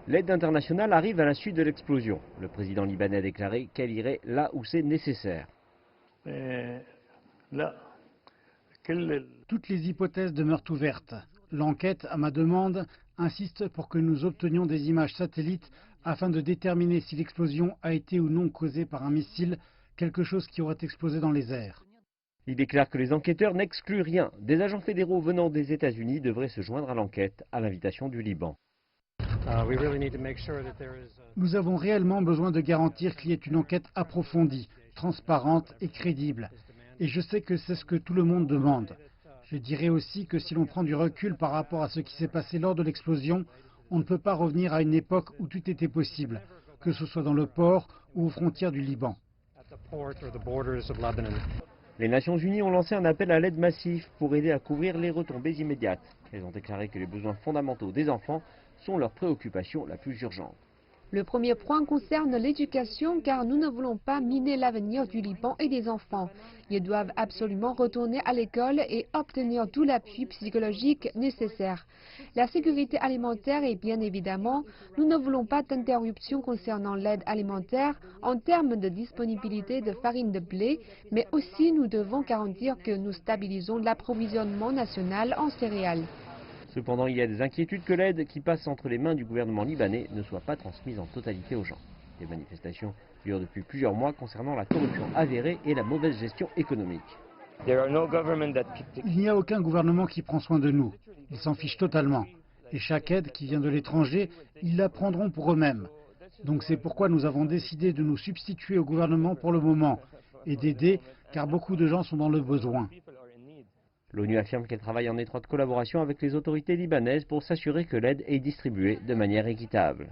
L'aide internationale arrive à la suite de l'explosion. Le président libanais a déclaré qu'elle irait là où c'est nécessaire. Toutes les hypothèses demeurent ouvertes. L'enquête, à ma demande, insiste pour que nous obtenions des images satellites afin de déterminer si l'explosion a été ou non causée par un missile, quelque chose qui aurait explosé dans les airs. Il déclare que les enquêteurs n'excluent rien. Des agents fédéraux venant des États-Unis devraient se joindre à l'enquête à l'invitation du Liban. Nous avons réellement besoin de garantir qu'il y ait une enquête approfondie, transparente et crédible. Et je sais que c'est ce que tout le monde demande. Je dirais aussi que si l'on prend du recul par rapport à ce qui s'est passé lors de l'explosion, on ne peut pas revenir à une époque où tout était possible, que ce soit dans le port ou aux frontières du Liban. Les Nations Unies ont lancé un appel à l'aide massive pour aider à couvrir les retombées immédiates. Elles ont déclaré que les besoins fondamentaux des enfants sont leur préoccupation la plus urgente. Le premier point concerne l'éducation car nous ne voulons pas miner l'avenir du Liban et des enfants. Ils doivent absolument retourner à l'école et obtenir tout l'appui psychologique nécessaire. La sécurité alimentaire et bien évidemment, nous ne voulons pas d'interruption concernant l'aide alimentaire en termes de disponibilité de farine de blé, mais aussi nous devons garantir que nous stabilisons l'approvisionnement national en céréales. Cependant, il y a des inquiétudes que l'aide qui passe entre les mains du gouvernement libanais ne soit pas transmise en totalité aux gens. Les manifestations durent depuis plusieurs mois concernant la corruption avérée et la mauvaise gestion économique. Il n'y a aucun gouvernement qui prend soin de nous. Ils s'en fichent totalement. Et chaque aide qui vient de l'étranger, ils la prendront pour eux-mêmes. Donc c'est pourquoi nous avons décidé de nous substituer au gouvernement pour le moment et d'aider car beaucoup de gens sont dans le besoin. L'ONU affirme qu'elle travaille en étroite collaboration avec les autorités libanaises pour s'assurer que l'aide est distribuée de manière équitable.